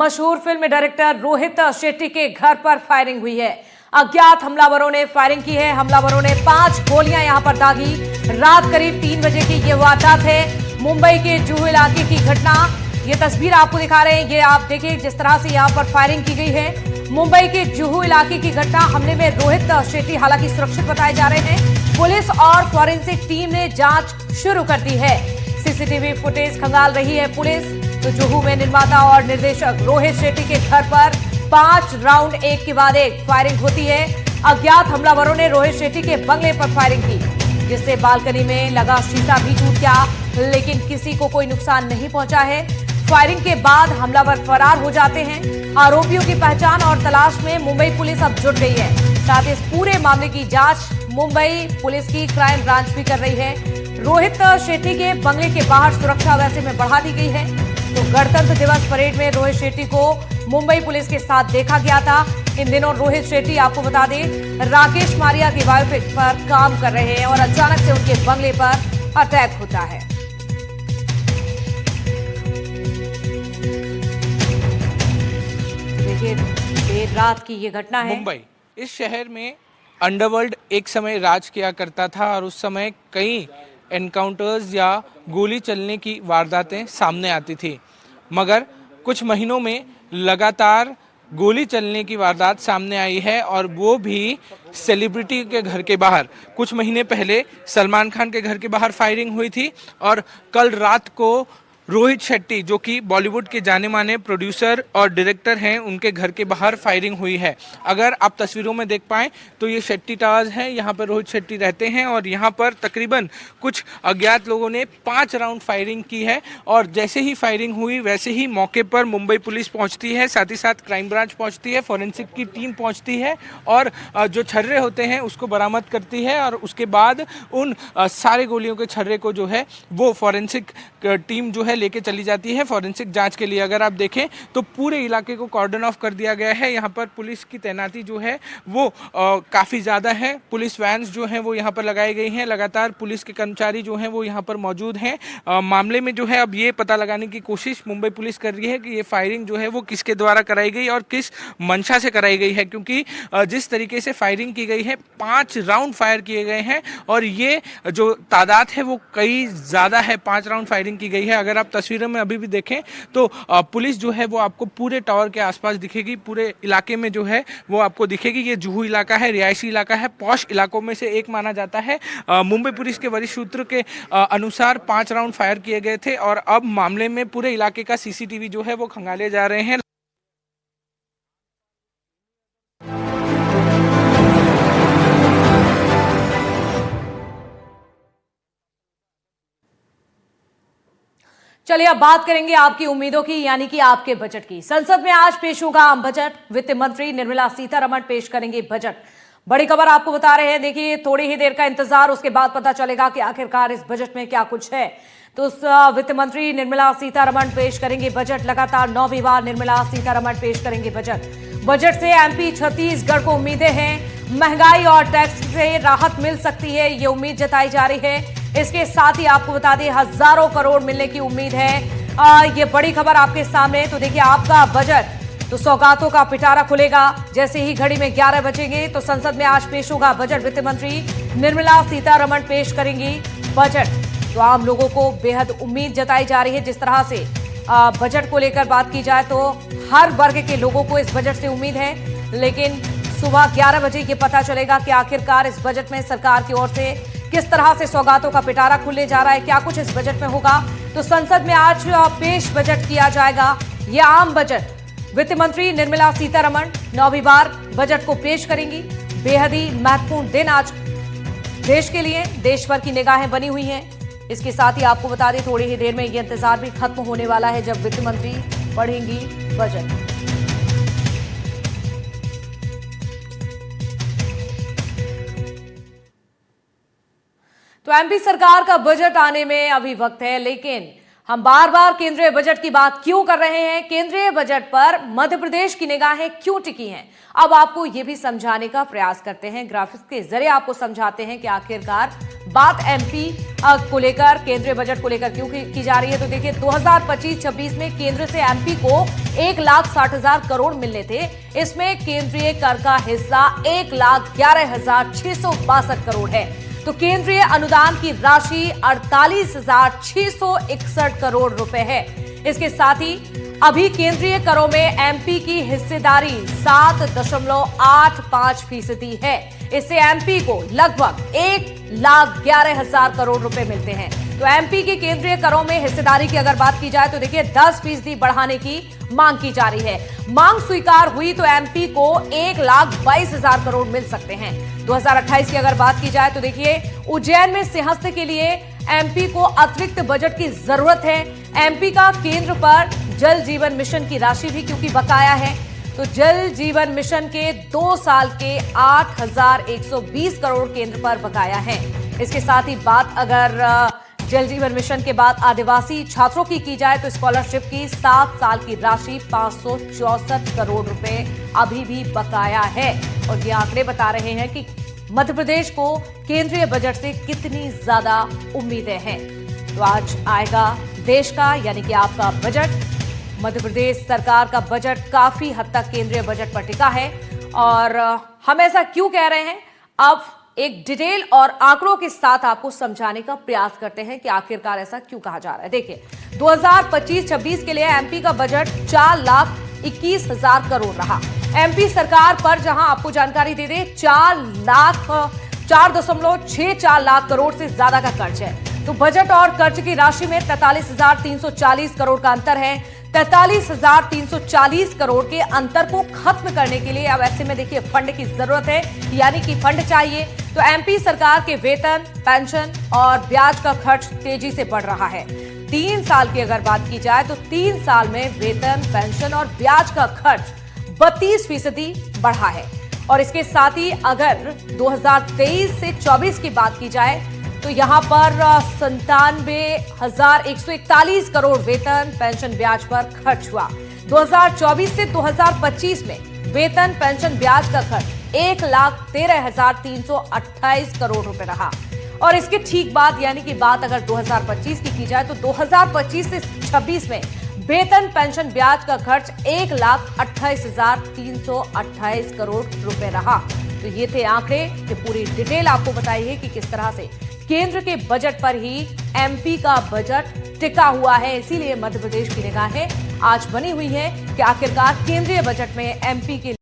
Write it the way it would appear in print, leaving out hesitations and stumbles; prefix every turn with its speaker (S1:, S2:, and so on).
S1: मशहूर film director Rohit Shetty के घर पर फायरिंग हुई है। अज्ञात हमलावरों ने फायरिंग की है। हमलावरों ने 5 गोलियां यहां पर दागी। रात करीब 3 बजे की यह वारदात है। मुंबई के जुहू इलाके की घटना। ये तस्वीर आपको दिखा रहे हैं। ये आप देखिए जिस तरह से यहां पर फायरिंग की गई है। मुंबई के जुहू इलाके की घटना। हमले में रोहित शेट्टी हालांकि सुरक्षित बताए जा रहे हैं। पुलिस और फॉरेंसिक टीम ने जांच शुरू कर दी है। सीसीटीवी फुटेज खंगाल रही है पुलिस। तो जुहू में निर्माता और निर्देशक रोहित शेट्टी के घर पर 5 राउंड एक के बाद एक फायरिंग होती है। अज्ञात हमलावरों ने रोहित शेट्टी के बंगले पर फायरिंग की, जिससे बालकनी में लगा शीशा भी टूट गया, लेकिन किसी को कोई नुकसान नहीं पहुंचा है। फायरिंग के बाद हमलावर फरार हो जाते हैं। आरोपियों की पहचान और तलाश में मुंबई पुलिस अब जुट गई है। साथ ही इस पूरे मामले की जांच मुंबई पुलिस की क्राइम ब्रांच भी कर रही है। रोहित शेट्टी के बंगले के बाहर सुरक्षा वैसे में बढ़ा दी गई है। तो गणतंत्र दिवस परेड में रोहित शेट्टी को मुंबई पुलिस के साथ देखा गया था। इन दिनों रोहित शेट्टी, आपको बता दें, राकेश मारिया की बायोपिक पर काम कर रहे हैं और अचानक से उनके बंगले पर अटैक होता है। देखिए देर रात की ये घटना है।
S2: मुंबई इस शहर में अंडरवर्ल्ड एक समय राज किया करता था और उस समय कई एनकाउंटर्स या गोली चलने की वारदातें सामने आती थी, मगर कुछ महीनों में लगातार गोली चलने की वारदात सामने आई है और वो भी सेलिब्रिटी के घर के बाहर। कुछ महीने पहले सलमान खान के घर के बाहर फायरिंग हुई थी और कल रात को रोहित शेट्टी, जो कि बॉलीवुड के जाने माने प्रोड्यूसर और डायरेक्टर हैं, उनके घर के बाहर फायरिंग हुई है। अगर आप तस्वीरों में देख पाएं तो ये शेट्टी टावर्स हैं, यहाँ पर रोहित शेट्टी रहते हैं और यहाँ पर तकरीबन कुछ अज्ञात लोगों ने 5 राउंड फायरिंग की है। और जैसे ही फायरिंग हुई वैसे ही मौके पर मुंबई पुलिस पहुँचती है, साथ ही साथ क्राइम ब्रांच पहुँचती है, फॉरेंसिक की टीम पहुँचती है और जो छर्रे होते हैं उसको बरामद करती है। और उसके बाद उन सारे गोलियों के छर्रे को जो है वो फॉरेंसिक टीम जो है लेके चली जाती है फॉरेंसिक जांच के लिए। अगर आप देखें तो पूरे इलाके को कॉर्डन ऑफ कर दिया गया है। यहाँ पर पुलिस की तैनाती जो है वो काफ़ी ज़्यादा है। पुलिस वैन्स जो हैं वो यहाँ पर लगाई गई हैं। लगातार पुलिस के कर्मचारी जो हैं वो यहाँ पर मौजूद हैं। मामले में जो है अब ये पता लगाने की कोशिश मुंबई पुलिस कर रही है कि ये फायरिंग जो है वो किसके द्वारा कराई गई और किस मंशा से कराई गई है, क्योंकि जिस तरीके से फायरिंग की गई है, 5 राउंड फायर किए गए हैं और ये जो तादाद है वो कई ज़्यादा है। 5 राउंड फायरिंग की गई है। अगर आप तस्वीरों में अभी भी देखें तो पुलिस जो है वो आपको पूरे टावर के आसपास दिखेगी, पूरे इलाके में जो है वो आपको दिखेगी। ये जुहू इलाका है, रिहायशी इलाका है, पॉश इलाकों में से एक माना जाता है। मुंबई पुलिस के वरिष्ठ सूत्र के अनुसार 5 राउंड फायर किए गए थे और अब मामले में पूरे इलाके का सीसीटीवी जो है वो खंगाले जा रहे हैं।
S1: चलिए अब बात करेंगे आपकी उम्मीदों की, यानी कि आपके बजट की। संसद में आज पेश होगा आम बजट। वित्त मंत्री निर्मला सीतारमण पेश करेंगे बजट। बड़ी खबर आपको बता रहे हैं। देखिए थोड़ी ही देर का इंतजार, उसके बाद पता चलेगा कि आखिरकार इस बजट में क्या कुछ है। तो वित्त मंत्री निर्मला सीतारमण पेश करेंगे बजट। लगातार 9वीं बार निर्मला सीतारमण पेश करेंगे बजट। बजट से एमपी छत्तीसगढ़ को उम्मीदें हैं। महंगाई और टैक्स से राहत मिल सकती है, ये उम्मीद जताई जा रही है। इसके साथ ही आपको बता दें हजारों करोड़ मिलने की उम्मीद है। ये बड़ी खबर आपके सामने। तो देखिए आपका बजट, तो सौगातों का पिटारा खुलेगा जैसे ही घड़ी में 11 बजेंगे। तो संसद में आज पेश होगा बजट। वित्त मंत्री निर्मला सीतारमण पेश करेंगी बजट। तो आम लोगों को बेहद उम्मीद जताई जा रही है। जिस तरह से बजट को लेकर बात की जाए तो हर वर्ग के लोगों को इस बजट से उम्मीद है, लेकिन सुबह 11 बजे ये पता चलेगा कि आखिरकार इस बजट में सरकार की ओर से किस तरह से सौगातों का पिटारा खुलने जा रहा है, क्या कुछ इस बजट में होगा। तो संसद में आज पेश बजट किया जाएगा, यह आम बजट। वित्त मंत्री निर्मला सीतारमण 9वीं बार बजट को पेश करेंगी। बेहद ही महत्वपूर्ण दिन आज देश के लिए, देश भर की निगाहें बनी हुई हैं। इसके साथ ही आपको बता दें थोड़ी ही देर में यह इंतजार भी खत्म होने वाला है जब वित्त मंत्री पढ़ेंगी बजट। तो एमपी सरकार का बजट आने में अभी वक्त है, लेकिन हम बार बार केंद्रीय बजट की बात क्यों कर रहे हैं, केंद्रीय बजट पर मध्य प्रदेश की निगाहें क्यों टिकी हैं, अब आपको यह भी समझाने का प्रयास करते हैं। ग्राफिक्स के जरिए आपको समझाते हैं कि आखिरकार बात एमपी को लेकर, केंद्रीय बजट को लेकर क्यों की जा रही है। तो देखिए 2025-26 में केंद्र से एमपी को 1,60,000 करोड़ मिलने थे। इसमें केंद्रीय कर का हिस्सा 1,11,662 करोड़ है। तो केंद्रीय अनुदान की राशि 48,661 करोड़ रुपए है। इसके साथ ही अभी केंद्रीय करों में एमपी की हिस्सेदारी 7.85% है। इससे एमपी को लगभग 1,11,000 करोड़ रुपए मिलते हैं। तो एमपी के केंद्रीय करों में हिस्सेदारी की अगर बात की जाए तो देखिए 10% बढ़ाने की मांग की जा रही है। मांग स्वीकार हुई तो एमपी को 1,22,000 करोड़ मिल सकते हैं। 2028 की अगर बात की जाए तो देखिए उज्जैन में सिंहस्थ के लिए एमपी को अतिरिक्त बजट की जरूरत है। एमपी का केंद्र पर जल जीवन मिशन की राशि भी क्योंकि बकाया है, तो जल जीवन मिशन के 2 साल के 8,120 करोड़ केंद्र पर बकाया है। इसके साथ ही बात अगर जल जीवन मिशन के बाद आदिवासी छात्रों की जाए तो स्कॉलरशिप की 7 साल की राशि 564 करोड़ रुपए अभी भी बकाया है। और ये आंकड़े बता रहे हैं कि मध्य प्रदेश को केंद्रीय बजट से कितनी ज्यादा उम्मीदें हैं। तो आज आएगा देश का यानी कि आपका बजट। मध्य प्रदेश सरकार का बजट काफी हद तक केंद्रीय बजट पर टिका है। और हम ऐसा क्यों कह रहे हैं, अब एक डिटेल और आंकड़ों के साथ आपको समझाने का प्रयास करते हैं कि आखिरकार ऐसा क्यों कहा जा रहा है। देखिए 2025-26 के लिए एमपी का बजट 4,21,000 करोड़ रहा। एमपी सरकार पर जहां आपको जानकारी दे दें 4.64 लाख करोड़ से ज्यादा का कर्ज है। तो बजट और कर्ज की राशि में 43,340 करोड़ का अंतर है। 43,340 करोड़ के अंतर को खत्म करने के लिए अब ऐसे में देखिए फंड की जरूरत है, यानी कि फंड चाहिए। तो एमपी सरकार के वेतन, पेंशन और ब्याज का खर्च तेजी से बढ़ रहा है। 3 साल की अगर बात की जाए तो 3 साल में वेतन, पेंशन और ब्याज का खर्च 32% बढ़ा है। और इसके साथ ही अगर 2023 से 24 की बात की जाए तो यहां पर 97,141 करोड़ वेतन, पेंशन, ब्याज पर खर्च हुआ। 2024 से 2025 में वेतन, पेंशन, ब्याज का खर्च 1,13,328 करोड़ रुपए रहा। और इसके ठीक बाद यानी कि बात अगर 2025 की जाए तो 2025 से 26 में वेतन, पेंशन, ब्याज का खर्च 1,28,328 करोड़ रुपए रहा। तो ये थे आंकड़े कि पूरी डिटेल आपको बताई है कि किस तरह से केंद्र के बजट पर ही एमपी का बजट टिका हुआ है। इसीलिए मध्य प्रदेश की निगाहें आज बनी हुई है कि आखिरकार केंद्रीय बजट में एमपी के